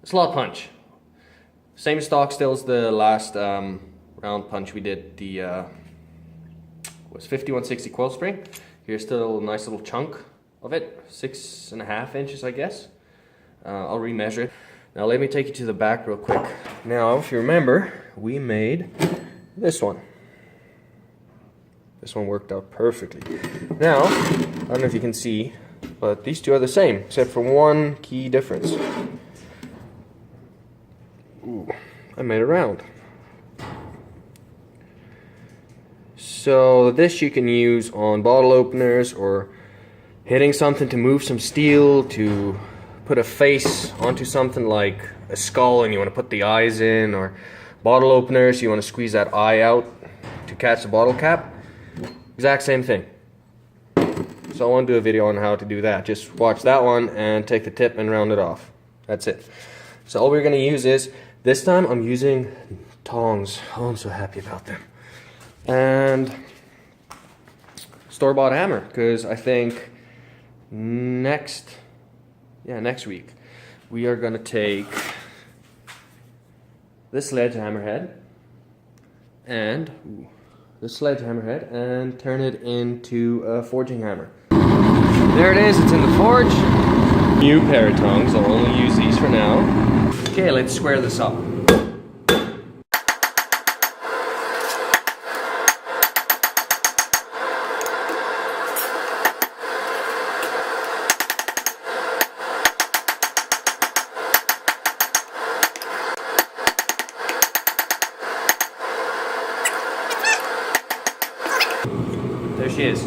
slot punch. Same stock still as the last round punch we did. The was 5160 coil spring. Here's still a nice little chunk of it, 6.5 inches, I guess. I'll remeasure it. Now let me take you to the back real quick. Now, if you remember, we made this one. This one worked out perfectly. Now, I don't know if you can see, but these two are the same, except for one key difference. Ooh, I made a round. So this you can use on bottle openers, or hitting something to move some steel, to put a face onto something like a skull and you want to put the eyes in, or bottle openers, you want to squeeze that eye out to catch the bottle cap. Exact same thing. So I want to do a video on how to do that. Just watch that one and take the tip and round it off. That's it. So all we're going to use is, this time I'm using tongs. Oh, I'm so happy about them. And store-bought hammer, because I think next week we are going to take this sledgehammer head and turn it into a forging hammer. There it is, it's in the forge. New pair of tongs, I'll only use these for now. Okay, let's square this up. There she is.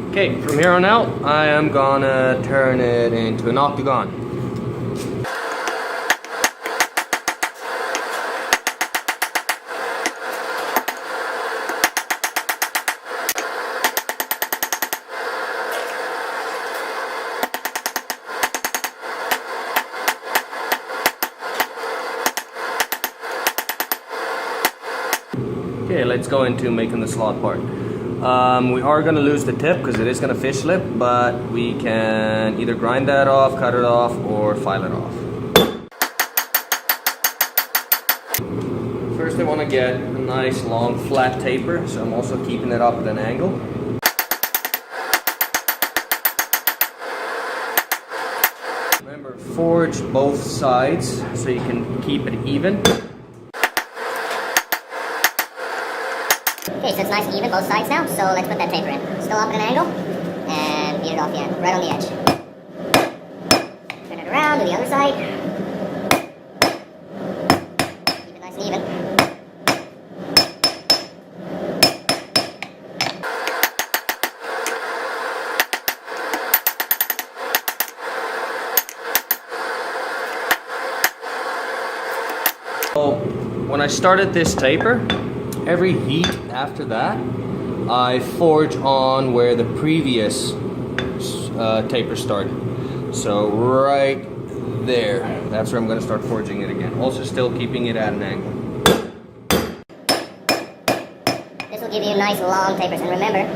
Okay, from here on out, I am gonna turn it into an octagon. Okay, let's go into making the slot part. We are going to lose the tip because it is going to fish slip, but we can either grind that off, cut it off, or file it off. First I want to get a nice long flat taper, so I'm also keeping it up at an angle. Remember, forge both sides so you can keep it even. Okay, so it's nice and even both sides now, so let's put that taper in. Still up at an angle, and beat it off the end, right on the edge. Turn it around to the other side. Keep it nice and even. So, when I started this taper, every heat after that, I forge on where the previous taper started. So right there, that's where I'm going to start forging it again. Also still keeping it at an angle. This will give you nice long tapers, and remember,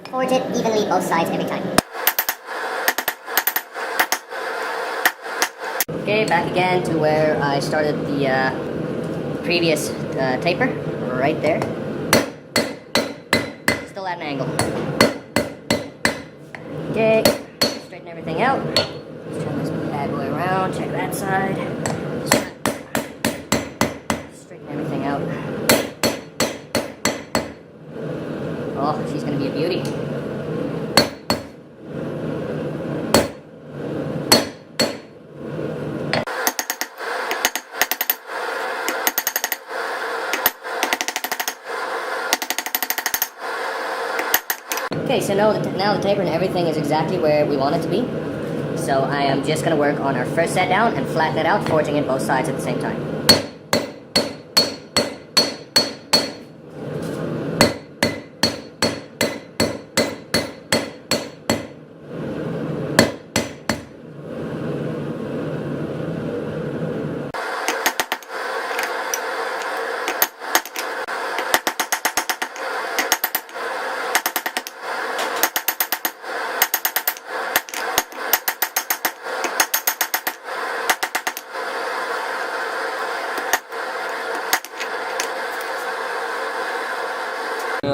forge it evenly both sides every time. Okay, back again to where I started the previous taper, right there. Still at an angle. Okay, straighten everything out. Let's turn this bad boy around, check that side. Straighten everything out. Oh, she's gonna be a beauty. Okay, so now the taper and everything is exactly where we want it to be. So I am just going to work on our first set down and flatten it out, forging it both sides at the same time.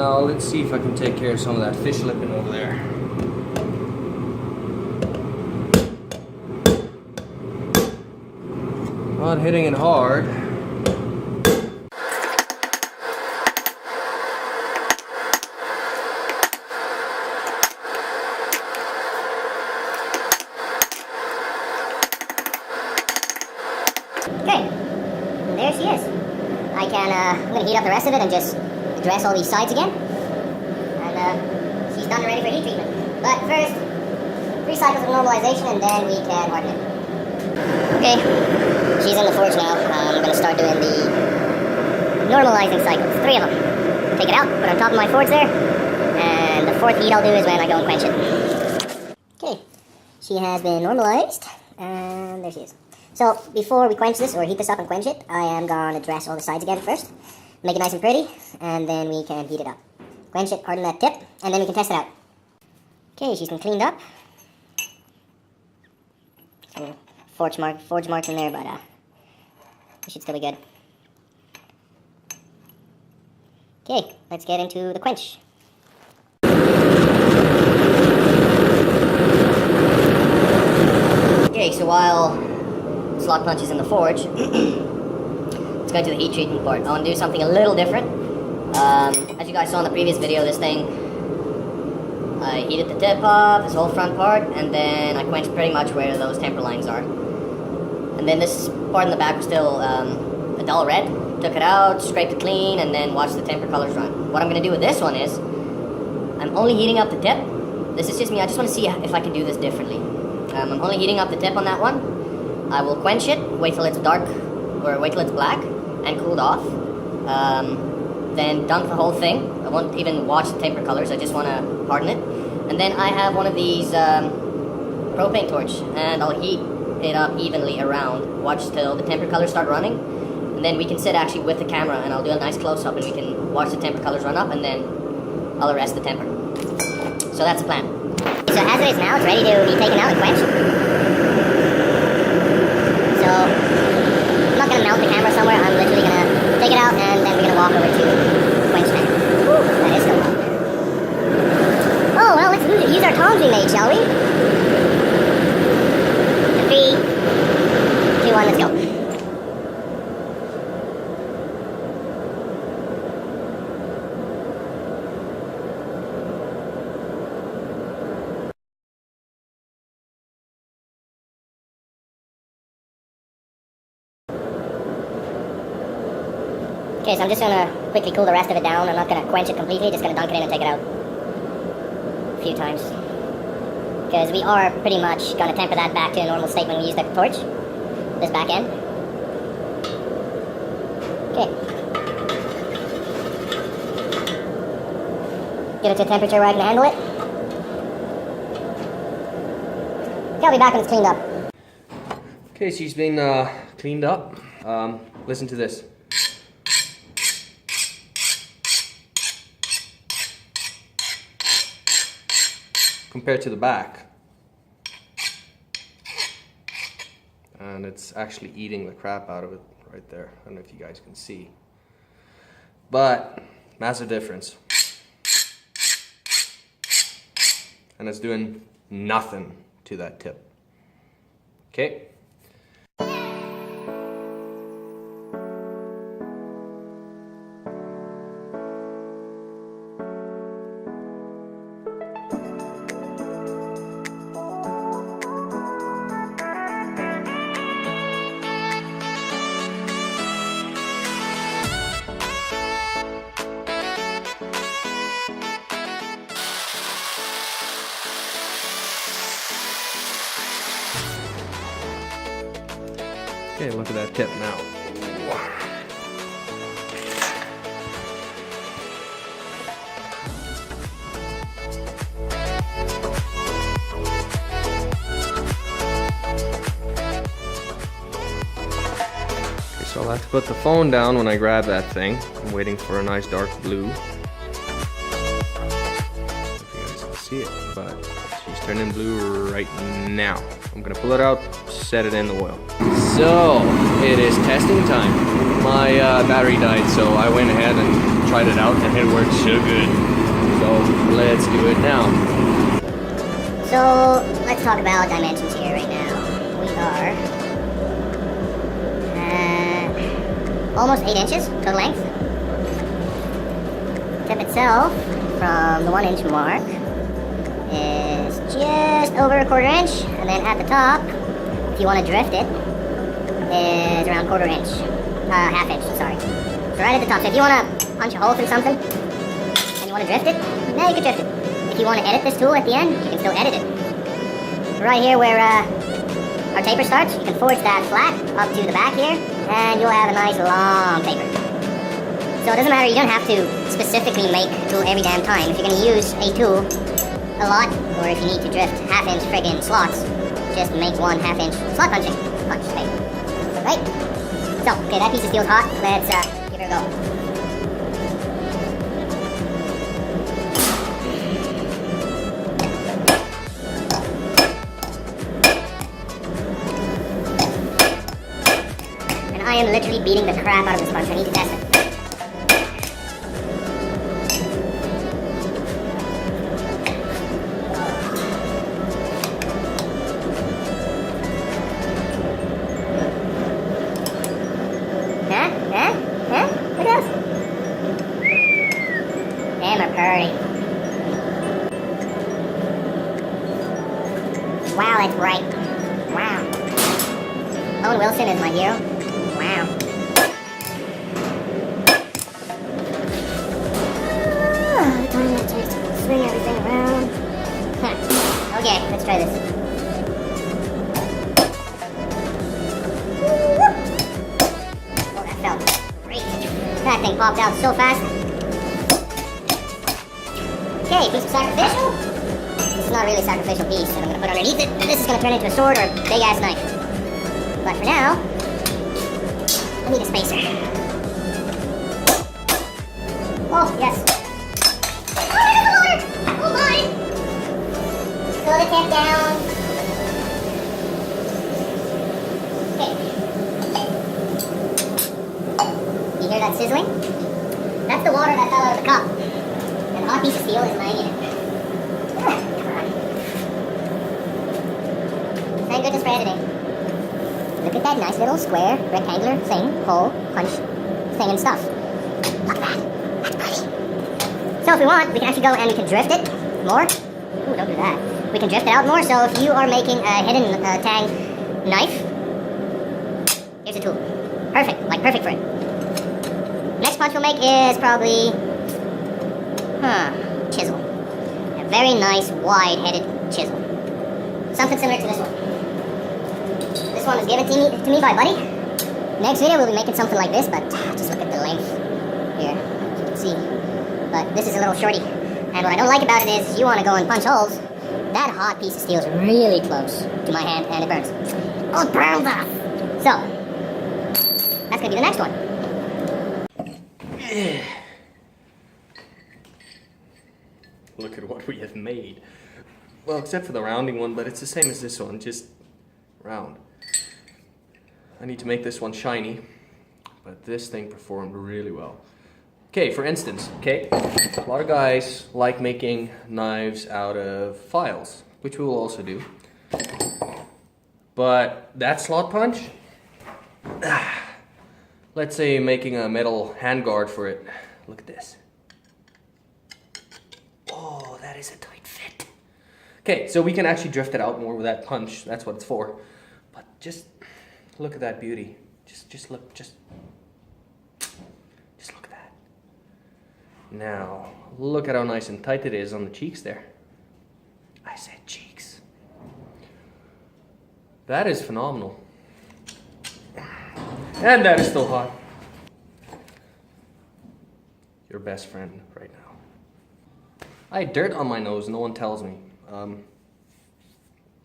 now let's see if I can take care of some of that fish lipping over there. Not hitting it hard. Okay, there she is. I'm gonna heat up the rest of it and just dress all these sides again. And she's done and ready for heat treatment. But first, 3 cycles of normalization and then we can harden it. Okay, she's in the forge now. I'm gonna start doing the normalizing cycles, 3 of them. Take it out, put it on top of my forge there, and the 4th heat I'll do is when I go and quench it. Okay, she has been normalized, and there she is. So, before we quench this, or heat this up and quench it, I am going to dress all the sides again first. Make it nice and pretty, and then we can heat it up. Quench it, harden that tip, and then we can test it out. Okay, she's been cleaned up. Some forge marks in there, but it should still be good. Okay, let's get into the quench. Okay, so while slot punch is in the forge, let's go to the heat treatment part. I want to do something a little different. As you guys saw in the previous video, this thing, I heated the tip up, this whole front part, and then I quenched pretty much where those temper lines are. And then this part in the back was still a dull red. Took it out, scraped it clean, and then watched the temper colors run. What I'm going to do with this one is, I'm only heating up the tip. This is just me, I just want to see if I can do this differently. I'm only heating up the tip on that one. I will quench it, wait till it's dark, or wait till it's black, and cooled off. Then dunk the whole thing. I won't even watch the temper colors, I just want to harden it. And then I have one of these propane torch, and I'll heat it up evenly around. Watch till the temper colors start running. And then we can sit actually with the camera, and I'll do a nice close-up, and we can watch the temper colors run up, and then I'll arrest the temper. So that's the plan. So as it is now, it's ready to be taken out and quenched. So I'm not going to mount the camera somewhere. I'm literally going to take it out, and then we're going to walk over to quench tank. Whew, that is still hot. Oh, well, let's use our tongs we made, shall we? 3, 2, 1, let's go. Okay, so I'm just going to quickly cool the rest of it down. I'm not going to quench it completely, just going to dunk it in and take it out a few times. Because we are pretty much going to temper that back to a normal state when we use the torch. This back end. Okay. Get it to a temperature where I can handle it. Okay, I'll be back when it's cleaned up. Okay, she's been cleaned up. Listen to this. Compared to the back, and it's actually eating the crap out of it right there. I don't know if you guys can see, but massive difference, and it's doing nothing to that tip. Okay. Okay, look at that tip now. Okay, so I'll have to put the phone down when I grab that thing. I'm waiting for a nice dark blue. If you guys can see it, but she's turning blue right now. I'm gonna pull it out, set it in the oil. So, it is testing time. My battery died, so I went ahead and tried it out and it works so good. So let's do it now. So let's talk about dimensions here right now. We are almost 8 inches total length. Tip itself from the 1 inch mark is just over a 1/4 inch, and then at the top, if you want to drift it, is around 1/4 inch, 1/2 inch, sorry. So right at the top. So if you want to punch a hole through something and you want to drift it, now you can drift it. If you want to edit this tool at the end, you can still edit it. Right here where our taper starts, you can forge that flat up to the back here, and you'll have a nice long taper. So it doesn't matter, you don't have to specifically make a tool every damn time. If you're going to use a tool a lot, or if you need to drift 1/2 inch friggin' slots, just make 1/2 inch slot punching punch taper. Right? So, okay, that piece of steel is hot. Let's give it a go. I am literally beating the crap out of this punch. I need to test it. Huh? Look at this. Damn, are purty. Wow, that's bright. Wow. Owen Wilson is my hero. Wow. The time that takes to swing everything around. Okay, let's try this. Oh, that felt great. That thing popped out so fast. Okay, piece of sacrificial. This is not really a sacrificial piece that I'm going to put underneath it. This is going to turn into a sword or a big-ass knife. But for now, I need a spacer. Oh, yes. Oh, there's the motor! Oh my! Slow the tip down. Okay. You hear that sizzling? That's the water that fell out of the cup. And the hot piece of steel is lying in it. Thank goodness for editing. Look at that nice little square, rectangular thing, hole, punch, thing and stuff. Look at that. That's pretty. So if we want, we can actually go and we can drift it more. Ooh, don't do that. We can drift it out more, so if you are making a hidden tang knife, here's a tool. Perfect, like perfect for it. Next punch we'll make is probably, chisel. A very nice, wide-headed chisel. Something similar to this one. This one was given to me by Buddy. Next video we'll be making something like this, but just look at the length here, as you can see. But this is a little shorty. And what I don't like about it is you want to go and punch holes. That hot piece of steel is really close to my hand and it burns. Oh, it burns off! So, that's going to be the next one. Look at what we have made. Well, except for the rounding one, but it's the same as this one, just round. I need to make this one shiny, but this thing performed really well. Okay, for instance, a lot of guys like making knives out of files, which we will also do. But that slot punch, let's say making a metal handguard for it. Look at this. Oh, that is a tight fit. Okay, so we can actually drift it out more with that punch. That's what it's for. But just look at that beauty. Just look at that. Now, look at how nice and tight it is on the cheeks there. I said cheeks. That is phenomenal. And that is still hot. Your best friend right now. I had dirt on my nose, no one tells me.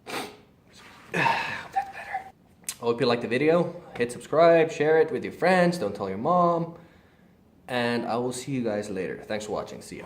That's better. I hope you liked the video. Hit subscribe, share it with your friends, don't tell your mom. And I will see you guys later. Thanks for watching. See ya.